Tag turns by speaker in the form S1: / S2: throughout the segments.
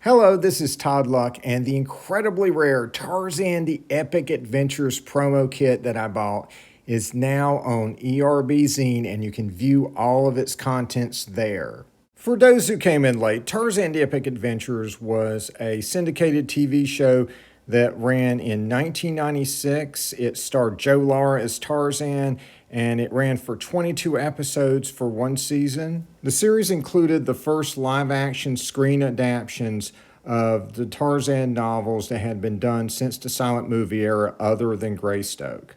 S1: Hello, this is Todd Luck, and the incredibly rare Tarzan the Epic Adventures promo kit that I bought is now on ERBzine, and you can view all of its contents there. For those who came in late, Tarzan the Epic Adventures was a syndicated TV show that ran in 1996. It starred Joe Lara as Tarzan, and it ran for 22 episodes for one season. The series included the first live-action screen adaptations of the Tarzan novels that had been done since the silent movie era other than Greystoke.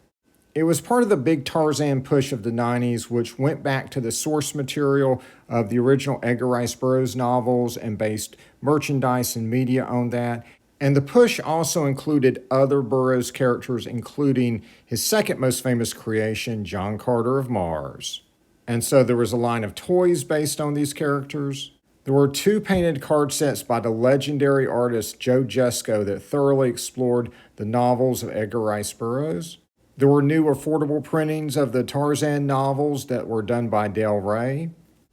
S1: It was part of the big Tarzan push of the 90s, which went back to the source material of the original Edgar Rice Burroughs novels and based merchandise and media on that. And the push also included other Burroughs characters, including his second most famous creation, John Carter of Mars. And so there was a line of toys based on these characters. There were two painted card sets by the legendary artist Joe Jusko that thoroughly explored the novels of Edgar Rice Burroughs. There were new affordable printings of the Tarzan novels that were done by Del Rey.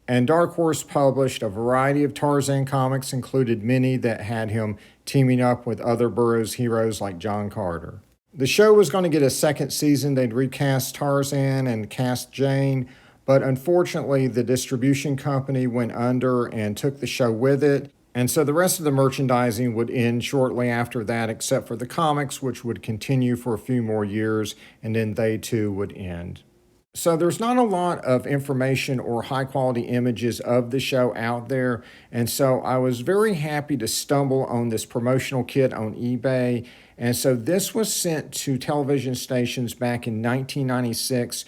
S1: And Dark Horse published a variety of Tarzan comics, included many that had him teaming up with other Burroughs heroes like John Carter. The show was going to get a second season. They'd recast Tarzan and cast Jane, but unfortunately the distribution company went under and took the show with it. And so the rest of the merchandising would end shortly after that, except for the comics, which would continue for a few more years, and then they too would end. So there's not a lot of information or high quality images of the show out there. And so I was very happy to stumble on this promotional kit on eBay. And so this was sent to television stations back in 1996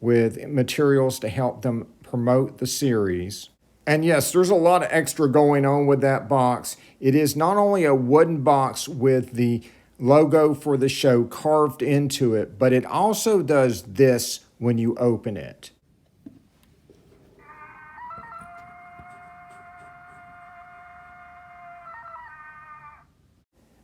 S1: with materials to help them promote the series. And yes, there's a lot of extra going on with that box. It is not only a wooden box with the logo for the show carved into it, but it also does this when you open it.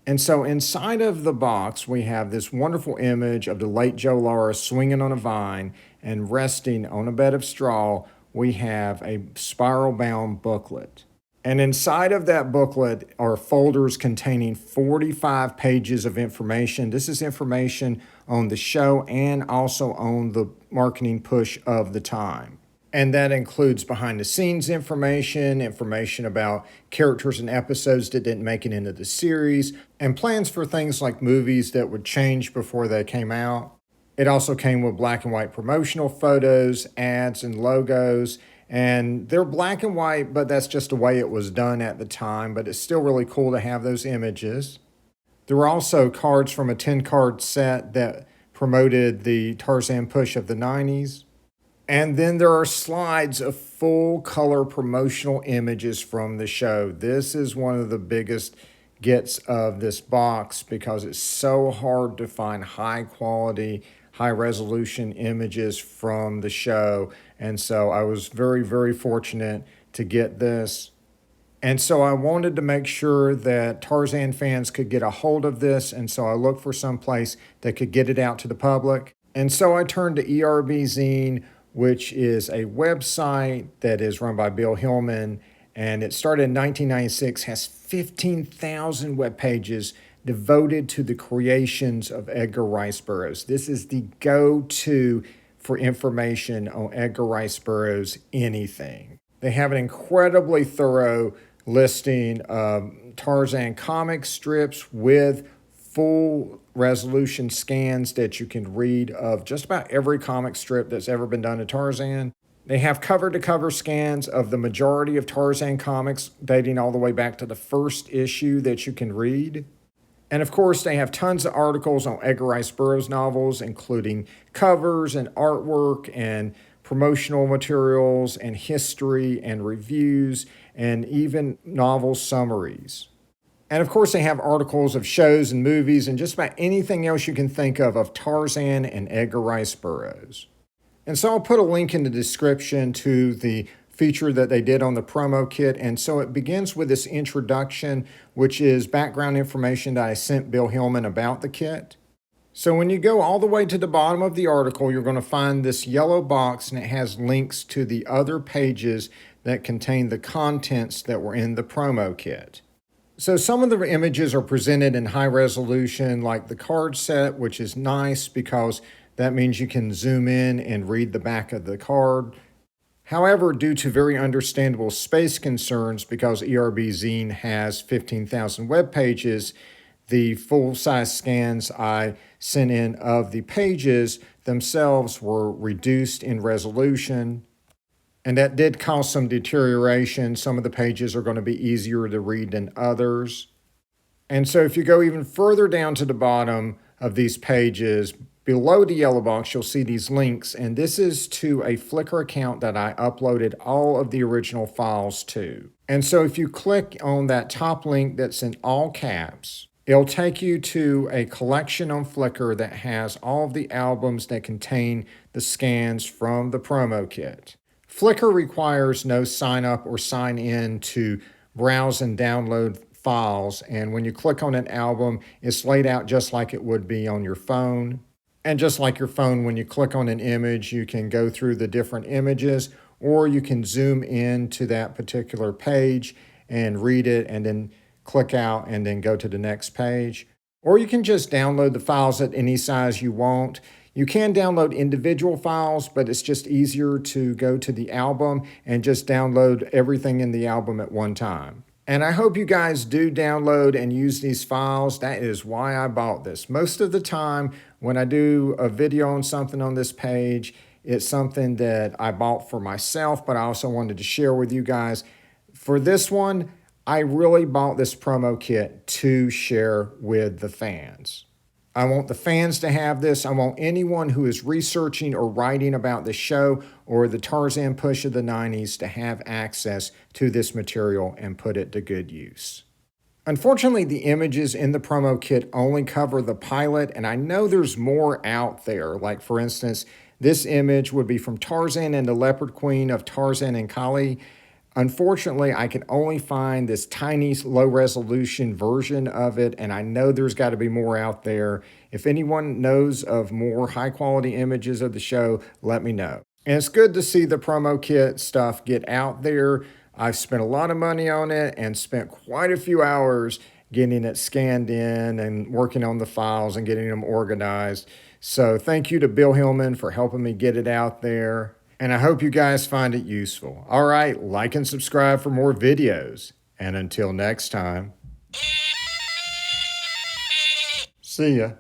S1: And so inside of the box, we have this wonderful image of the late Joe Lara swinging on a vine and resting on a bed of straw. We have a spiral-bound booklet. And inside of that booklet are folders containing 45 pages of information. This is information on the show and also on the marketing push of the time. And that includes behind-the-scenes information about characters and episodes that didn't make it into the series, and plans for things like movies that would change before they came out. It also came with black and white promotional photos, ads, and logos. And they're black and white, but that's just the way it was done at the time. But it's still really cool to have those images. There were also cards from a 10-card set that promoted the Tarzan push of the 90s. And then there are slides of full-color promotional images from the show. This is one of the biggest gets of this box because it's so hard to find high-quality, high-resolution images from the show. And so I was very, very fortunate to get this. And so I wanted to make sure that Tarzan fans could get a hold of this. And so I looked for some place that could get it out to the public. And so I turned to ERBzine, which is a website that is run by Bill Hillman. And it started in 1996, has 15,000 web pages devoted to the creations of Edgar Rice Burroughs. This is the go-to for information on Edgar Rice Burroughs anything. They have an incredibly thorough listing of Tarzan comic strips with full resolution scans that you can read of just about every comic strip that's ever been done to Tarzan. They have cover-to-cover scans of the majority of Tarzan comics dating all the way back to the first issue that you can read. And of course, they have tons of articles on Edgar Rice Burroughs novels, including covers and artwork and promotional materials and history and reviews and even novel summaries. And of course, they have articles of shows and movies and just about anything else you can think of Tarzan and Edgar Rice Burroughs. And so I'll put a link in the description to the feature that they did on the promo kit. And so it begins with this introduction, which is background information that I sent Bill Hillman about the kit. So when you go all the way to the bottom of the article, you're going to find this yellow box, and it has links to the other pages that contain the contents that were in the promo kit. So some of the images are presented in high resolution, like the card set, which is nice because that means you can zoom in and read the back of the card. However, due to very understandable space concerns, because ERBzine has 15,000 web pages, the full-size scans I sent in of the pages themselves were reduced in resolution, and that did cause some deterioration. Some of the pages are going to be easier to read than others. And so if you go even further down to the bottom of these pages, below the yellow box, you'll see these links, and this is to a Flickr account that I uploaded all of the original files to. And so if you click on that top link that's in all caps, it'll take you to a collection on Flickr that has all of the albums that contain the scans from the promo kit. Flickr requires no sign up or sign in to browse and download files, and when you click on an album, it's laid out just like it would be on your phone. And just like your phone, when you click on an image, you can go through the different images, or you can zoom in to that particular page and read it and then click out and then go to the next page. Or you can just download the files at any size you want. You can download individual files, but it's just easier to go to the album and just download everything in the album at one time. And I hope you guys do download and use these files. That is why I bought this. Most of the time when I do a video on something on this page, it's something that I bought for myself, but I also wanted to share with you guys. For this one, I really bought this promo kit to share with the fans. I want the fans to have this. I want anyone who is researching or writing about the show or the Tarzan push of the 90s to have access to this material and put it to good use. Unfortunately, the images in the promo kit only cover the pilot, and I know there's more out there. Like, for instance, this image would be from Tarzan and the Leopard Queen of Tarzan and Kali. Unfortunately, I can only find this tiny low-resolution version of it, and I know there's got to be more out there. If anyone knows of more high-quality images of the show, let me know. And it's good to see the promo kit stuff get out there. I've spent a lot of money on it and spent quite a few hours getting it scanned in and working on the files and getting them organized. So thank you to Bill Hillman for helping me get it out there. And I hope you guys find it useful. All right, like and subscribe for more videos. And until next time, see ya.